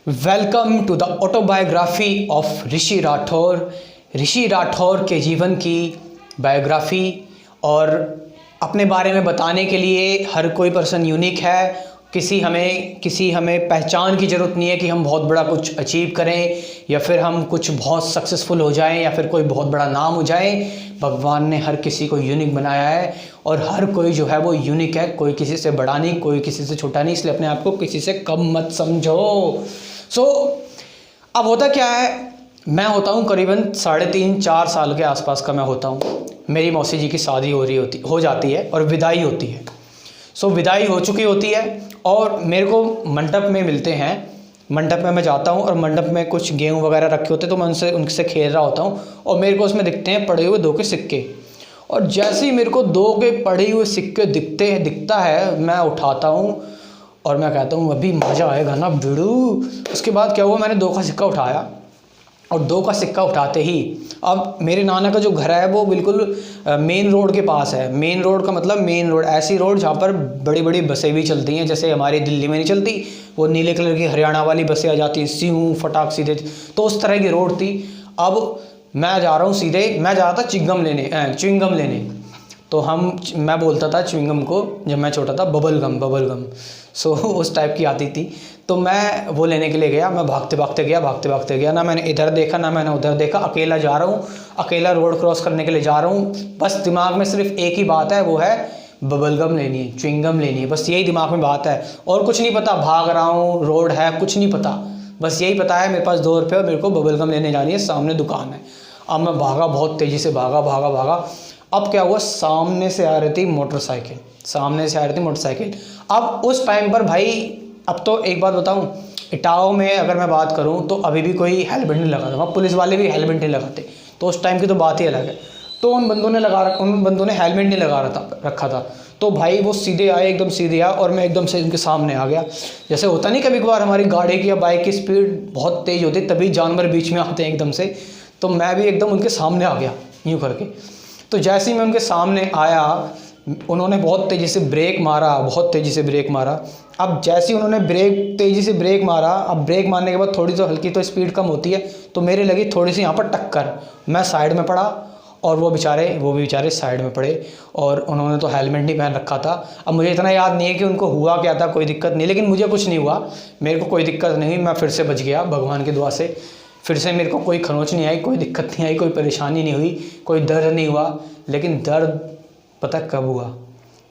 Welcome to the autobiography of Rishi Rathore. Rishi Rathore के जीवन की बायोग्राफी और अपने बारे में बताने के लिए हर कोई पर्सन यूनिक है। किसी हमें पहचान की ज़रूरत नहीं है कि हम बहुत बड़ा कुछ अचीव करें या फिर हम कुछ बहुत सक्सेसफुल हो जाएं या फिर कोई बहुत बड़ा नाम हो जाए। भगवान ने हर किसी को यूनिक बनाया है और हर कोई जो है वो यूनिक है। कोई किसी से बड़ा नहीं, कोई किसी से छोटा नहीं, इसलिए अपने आप को किसी से कम मत समझो। अब होता क्या है, मैं होता हूँ करीबन 3.5-4 साल के आसपास का मैं होता हूँ। मेरी मौसी जी की शादी हो जाती है और विदाई होती है। विदाई हो चुकी होती है और मेरे को मंडप में मिलते हैं। मंडप में मैं जाता हूँ और मंडप में कुछ गेहूँ वगैरह रखे होते हैं, तो मैं उनसे खेल रहा होता हूँ और मेरे को उसमें दिखते हैं पड़े हुए 2 के सिक्के। और जैसे ही मेरे को 2 के पड़े हुए सिक्के दिखता है, मैं उठाता हूँ और मैं कहता हूँ अभी मज़ा आएगा ना बिड़ू। उसके बाद क्या हुआ, मैंने 2 का सिक्का उठाया और 2 का सिक्का उठाते ही अब मेरे नाना का जो घर है वो बिल्कुल मेन रोड के पास है। मेन रोड का मतलब मेन रोड, ऐसी रोड जहाँ पर बड़ी बड़ी बसें भी चलती हैं, जैसे हमारी दिल्ली में नहीं चलती वो नीले कलर की हरियाणा वाली बसें आ जाती हैं सीऊं फटाक सीधे, तो उस तरह की रोड थी। अब मैं जा रहा हूँ सीधे, मैं जा रहा था च्युइंगम लेने। तो मैं बोलता था च्युइंगम को, जब मैं छोटा था, बबल गम। उस टाइप की आती थी, तो मैं वो लेने के लिए गया। मैं भागते भागते गया, ना मैंने इधर देखा ना मैंने उधर देखा। अकेला जा रहा हूँ, अकेला रोड क्रॉस करने के लिए जा रहा हूँ। बस दिमाग में सिर्फ एक ही बात है, वो है बबल गम लेनी है, च्युइंगम लेनी है। बस यही दिमाग में बात है और कुछ नहीं पता। भाग रहा हूँ, रोड है, कुछ नहीं पता। बस यही पता है मेरे पास 2 रुपये और मेरे को बबल गम लेने जानी है, सामने दुकान है। अब मैं भागा, बहुत तेज़ी से भागा। अब क्या हुआ, सामने से आ रही थी मोटरसाइकिल। अब उस टाइम पर भाई, अब तो एक बात बताऊं, इटावा में अगर मैं बात करूं तो अभी भी कोई हेलमेट नहीं लगाता। वहाँ पुलिस वाले भी हेलमेट नहीं लगाते, तो उस टाइम की तो बात ही अलग है। तो उन बंदों ने हेलमेट नहीं रखा था। तो भाई वो सीधे आए, एकदम सीधे आए और मैं एकदम से उनके सामने आ गया। जैसे होता नहीं कभी कभार हमारी गाड़ी की या बाइक की स्पीड बहुत तेज़ होती है, तभी जानवर बीच में आते हैं एकदम से। तो मैं भी एकदम उनके सामने आ गया यूँ करके। तो जैसे ही मैं उनके सामने आया, उन्होंने बहुत तेज़ी से ब्रेक मारा। अब जैसे ही उन्होंने तेज़ी से ब्रेक मारा, अब ब्रेक मारने के बाद थोड़ी तो हल्की तो स्पीड कम होती है, तो मेरे लगी थोड़ी सी यहाँ पर टक्कर। मैं साइड में पड़ा और वो भी बेचारे साइड में पड़े और उन्होंने तो हेलमेट नहीं पहन रखा था। अब मुझे इतना याद नहीं है कि उनको हुआ क्या था, कोई दिक्कत नहीं, लेकिन मुझे कुछ नहीं हुआ, मेरे को कोई दिक्कत नहीं हुई। मैं फिर से बच गया भगवान की दुआ से। फिर से मेरे को कोई खरोंच नहीं आई, कोई दिक्कत नहीं आई, कोई परेशानी नहीं हुई, कोई दर्द नहीं हुआ। लेकिन दर्द पता कब हुआ?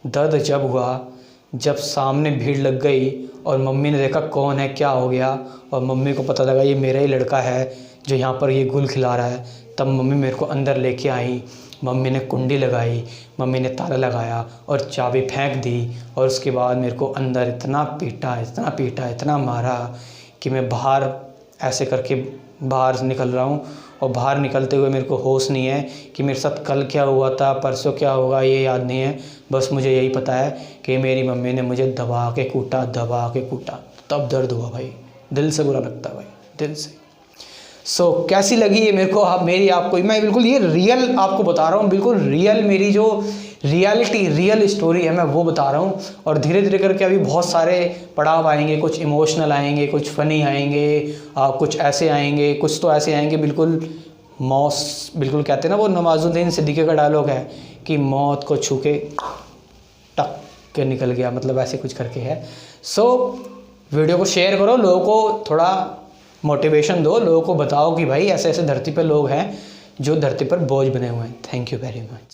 दर्द जब हुआ जब सामने भीड़ लग गई और मम्मी ने देखा कौन है, क्या हो गया, और मम्मी को पता लगा ये मेरा ही लड़का है जो यहाँ पर ये गुल खिला रहा है। तब मम्मी मेरे को अंदर लेके आई, मम्मी ने कुंडी लगाई, मम्मी ने ताला लगाया और चाबी फेंक दी। और उसके बाद मेरे को अंदर इतना पीटा, इतना मारा कि मैं बाहर ऐसे करके बाहर निकल रहा हूँ। और बाहर निकलते हुए मेरे को होश नहीं है कि मेरे साथ कल क्या हुआ था, परसों क्या होगा, ये याद नहीं है। बस मुझे यही पता है कि मेरी मम्मी ने मुझे दबा के कूटा। तब दर्द हुआ भाई, दिल से बुरा लगता है भाई, दिल से। कैसी लगी ये मेरे को, मैं बिल्कुल ये रियल आपको बता रहा हूँ, बिल्कुल रियल, मेरी जो रियल स्टोरी है मैं वो बता रहा हूँ। और धीरे धीरे करके अभी बहुत सारे पड़ाव आएंगे, कुछ इमोशनल आएंगे, कुछ फ़नी आएंगे, कुछ ऐसे आएंगे, कुछ तो ऐसे आएंगे बिल्कुल बिल्कुल कहते हैं ना, वो नवाजुद्दीन सिद्दीकी का डायलॉग है कि मौत को छू के टक के निकल गया, मतलब ऐसे कुछ करके है। वीडियो को शेयर करो, लोगों को थोड़ा मोटिवेशन दो, लोगों को बताओ कि भाई ऐसे ऐसे धरती पर लोग हैं जो धरती पर बोझ बने हुए हैं। Thank you very much.